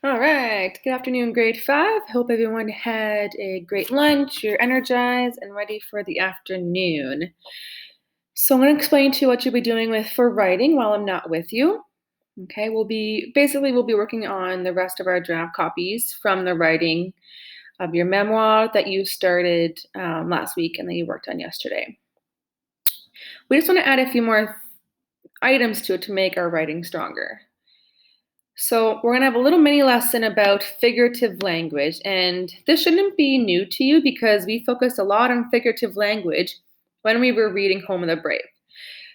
All right. Good afternoon, grade 5. Hope everyone had a great lunch. You're energized and ready for the afternoon. So I'm going to explain to you what you'll be doing for writing while I'm not with you. Okay, we'll be working on the rest of our draft copies from the writing of your memoir that you started last week and that you worked on yesterday. We just want to add a few more items to it to make our writing stronger. So we're going to have a little mini lesson about figurative language, and this shouldn't be new to you because we focused a lot on figurative language when we were reading Home of the Brave.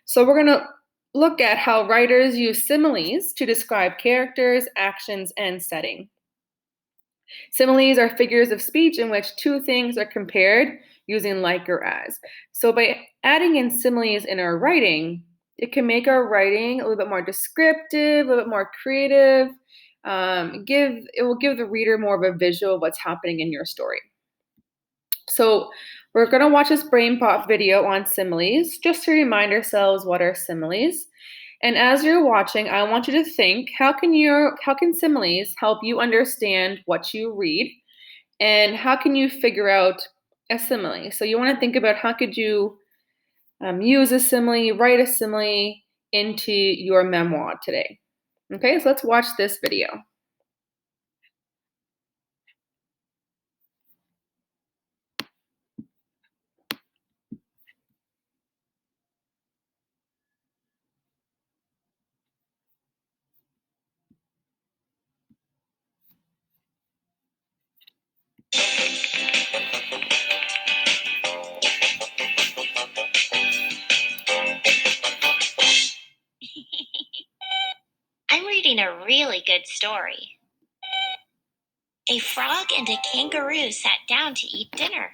So we're going to look at how writers use similes to describe characters, actions, and setting. Similes are figures of speech in which two things are compared using like or as. So by adding in similes in our writing, it can make our writing a little bit more descriptive, a little bit more creative. It will give the reader more of a visual of what's happening in your story. So we're going to watch this brain pop video on similes just to remind ourselves what are similes. And as you're watching, I want you to think, how can similes help you understand what you read? And how can you figure out a simile? So you want to think about how could you use a simile, write a simile into your memoir today. Okay, so let's watch this video. I'm reading a really good story. A frog and a kangaroo sat down to eat dinner.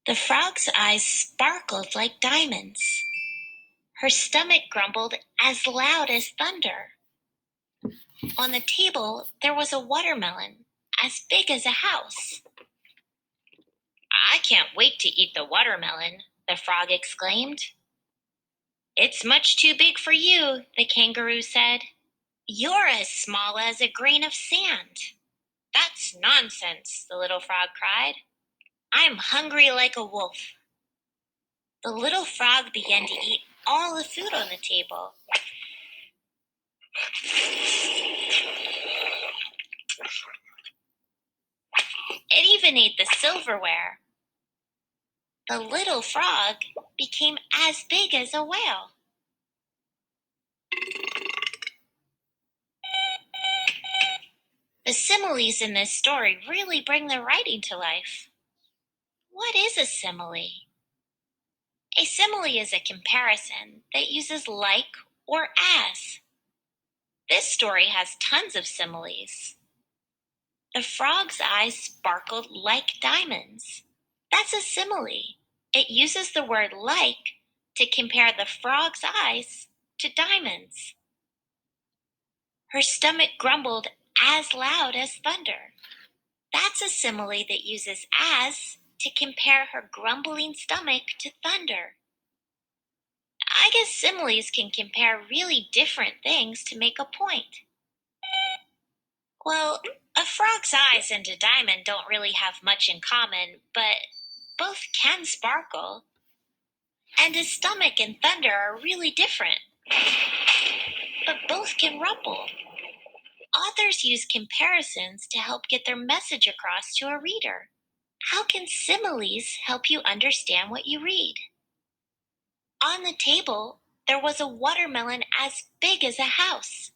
The frog's eyes sparkled like diamonds. Her stomach grumbled as loud as thunder. On the table, there was a watermelon as big as a house. I can't wait to eat the watermelon, the frog exclaimed. It's much too big for you, the kangaroo said. You're as small as a grain of sand. That's nonsense, the little frog cried. I'm hungry like a wolf. The little frog began to eat all the food on the table. It even ate the silverware. The little frog became as big as a whale. The similes in this story really bring the writing to life. What is a simile? A simile is a comparison that uses like or as. This story has tons of similes. The frog's eyes sparkled like diamonds. That's a simile. It uses the word like to compare the frog's eyes to diamonds. Her stomach grumbled as loud as thunder. That's a simile that uses as to compare her grumbling stomach to thunder. I guess similes can compare really different things to make a point. Well, a frog's eyes and a diamond don't really have much in common, but both can sparkle. And his stomach and thunder are really different, but both can rumble. Authors use comparisons to help get their message across to a reader. How can similes help you understand what you read? On the table, there was a watermelon as big as a house.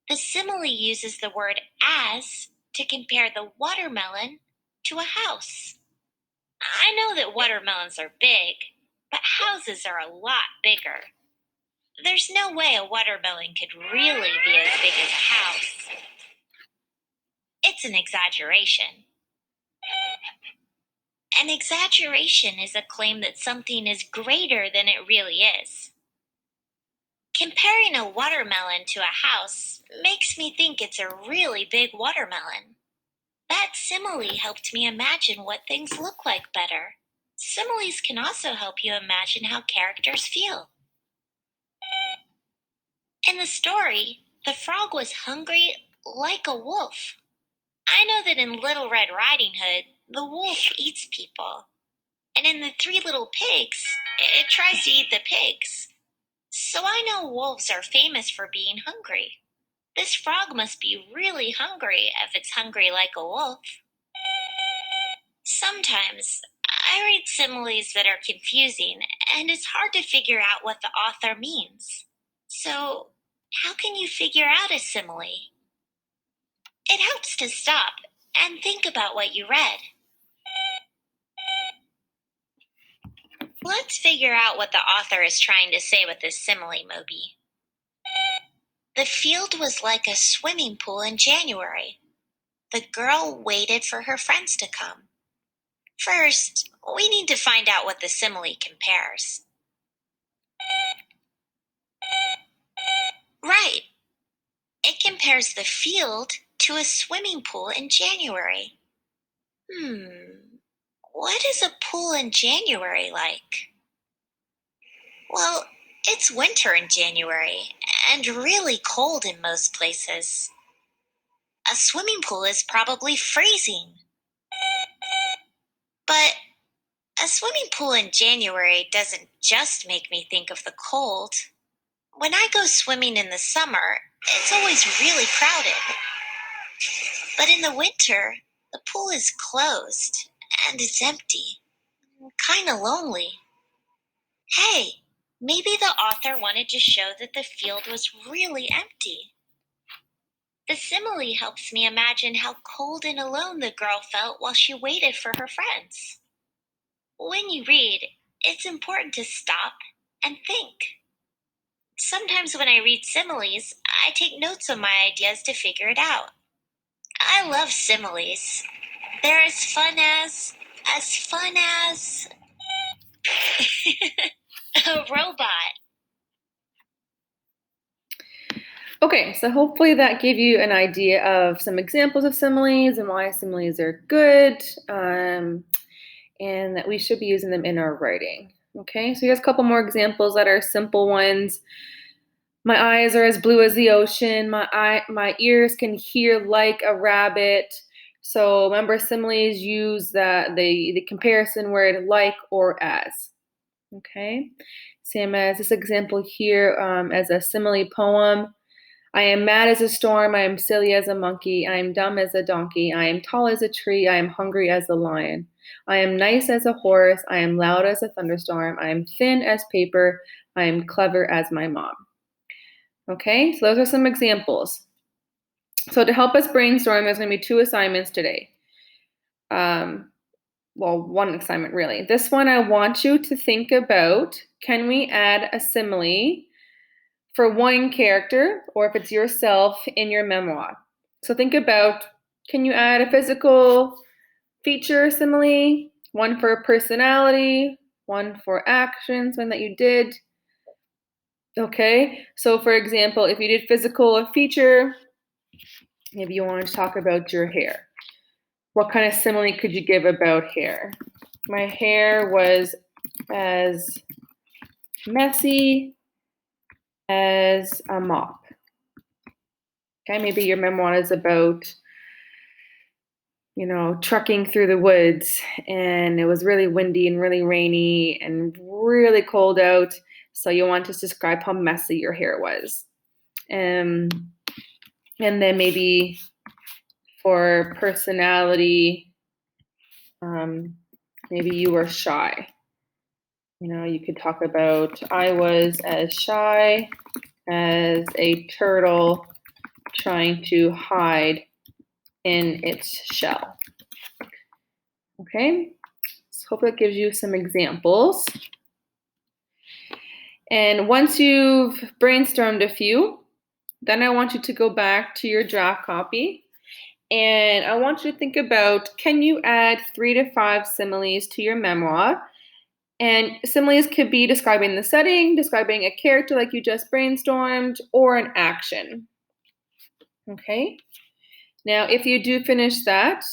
The simile uses the word as to compare the watermelon to a house. I know that watermelons are big, but houses are a lot bigger. There's no way a watermelon could really be as big as a house. It's an exaggeration. An exaggeration is a claim that something is greater than it really is. Comparing a watermelon to a house makes me think it's a really big watermelon. That simile helped me imagine what things look like better. Similes can also help you imagine how characters feel. In the story, The frog was hungry like a wolf. I know that in Little Red Riding Hood, the wolf eats people. And in the Three Little Pigs, it tries to eat the pigs. So I know wolves are famous for being hungry. This frog must be really hungry if it's hungry like a wolf. Sometimes I read similes that are confusing, and it's hard to figure out what the author means. So, how can you figure out a simile? It helps to stop and think about what you read. Let's figure out what the author is trying to say with this simile, Moby. The field was like a swimming pool in January. The girl waited for her friends to come. First, we need to find out what the simile compares. Right. It compares the field to a swimming pool in January. What is a pool in January like? Well, it's winter in January and really cold in most places. A swimming pool is probably freezing. But a swimming pool in January doesn't just make me think of the cold. When I go swimming in the summer, it's always really crowded. But in the winter, the pool is closed and it's empty. Kinda lonely. Hey, maybe the author wanted to show that the field was really empty. The simile helps me imagine how cold and alone the girl felt while she waited for her friends. When you read, it's important to stop and think. Sometimes when I read similes, I take notes on my ideas to figure it out. I love similes. They're as fun as a robot. Okay, so hopefully that gave you an idea of some examples of similes and why similes are good, and that we should be using them in our writing. Okay, so here's a couple more examples that are simple ones. My eyes are as blue as the ocean. My ears can hear like a rabbit. So remember, similes use the comparison word like or as. Okay, same as this example here as a simile poem. I am mad as a storm. I am silly as a monkey. I am dumb as a donkey. I am tall as a tree. I am hungry as a lion. I am nice as a horse. I am loud as a thunderstorm. I am thin as paper. I am clever as my mom. Okay, so those are some examples. So to help us brainstorm, there's going to be 2 assignments today. Well, 1 assignment really. This one, I want you to think about, can we add a simile for one character, or if it's yourself, in your memoir? So think about, can you add a physical feature simile, one for personality, one for action, something that you did? Okay, so for example, if you did physical feature, maybe you want to talk about your hair. What kind of simile could you give about hair? My hair was as messy as a mop. Okay, maybe your memoir is about, trucking through the woods and it was really windy and really rainy and really cold out. So you want to describe how messy your hair was. And then maybe for personality, maybe you were shy. You could talk about, I was as shy as a turtle trying to hide in its shell. Okay, so hope that gives you some examples. And once you've brainstormed a few, then I want you to go back to your draft copy and I want you to think about, can you add 3 to 5 similes to your memoir? And similes could be describing the setting, describing a character like you just brainstormed, or an action. Okay, now if you do finish that,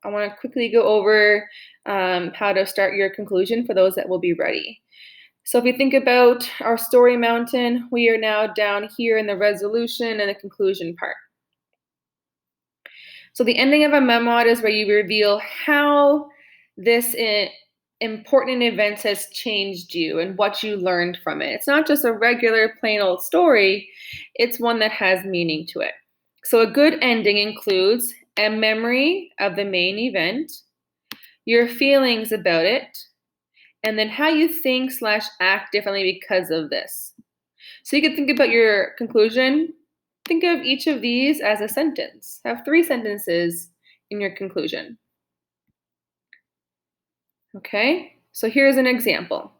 I want to quickly go over how to start your conclusion for those that will be ready. So if you think about our story mountain, we are now down here in the resolution and the conclusion part. So the ending of a memoir is where you reveal how this important event has changed you and what you learned from it. It's not just a regular plain old story, it's one that has meaning to it. So a good ending includes a memory of the main event, your feelings about it, and then how you think/act differently because of this. So you can think about your conclusion. Think of each of these as a sentence. Have 3 sentences in your conclusion. Okay, so here's an example.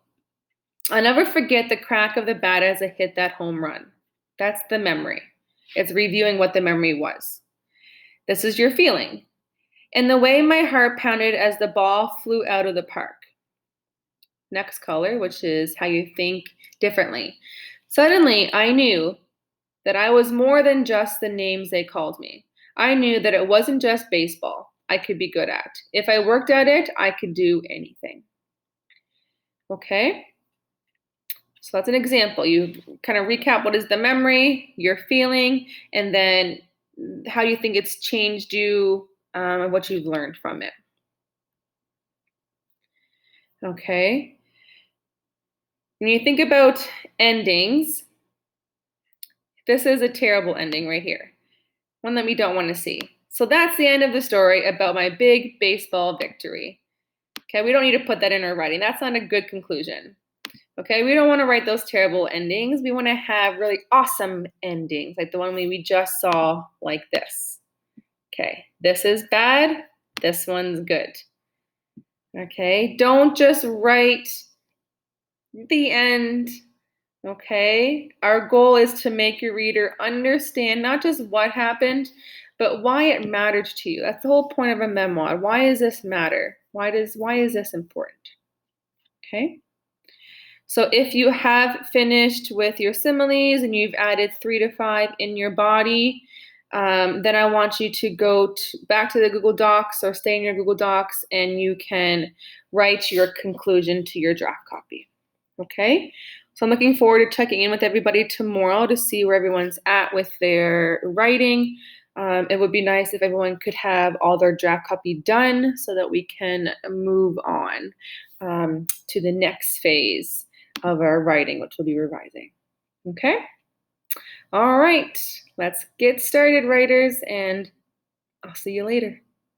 I'll never forget the crack of the bat as I hit that home run. That's the memory. It's reviewing what the memory was. This is your feeling. And the way my heart pounded as the ball flew out of the park. Next color, which is how you think differently. Suddenly, I knew that I was more than just the names they called me. I knew that it wasn't just baseball I could be good at. If I worked at it, I could do anything. Okay? So that's an example. You kind of recap what is the memory, your feeling, and then how you think it's changed you and what you've learned from it. Okay? When you think about endings, this is a terrible ending right here, one that we don't want to see. So that's the end of the story about my big baseball victory. Okay, we don't need to put that in our writing. That's not a good conclusion. Okay, we don't want to write those terrible endings. We want to have really awesome endings, like the one we just saw, like this. Okay, this is bad. This one's good. Okay, don't just write the end. Okay, our goal is to make your reader understand not just what happened, but why it mattered to you. That's the whole point of a memoir. Why does this matter? Why is this important? Okay. So if you have finished with your similes and you've added 3 to 5 in your body, then I want you to go back to the Google Docs or stay in your Google Docs and you can write your conclusion to your draft copy. Okay? So I'm looking forward to checking in with everybody tomorrow to see where everyone's at with their writing. It would be nice if everyone could have all their draft copy done so that we can move on to the next phase of our writing, which we'll be revising. Okay? All right, let's get started, writers, and I'll see you later.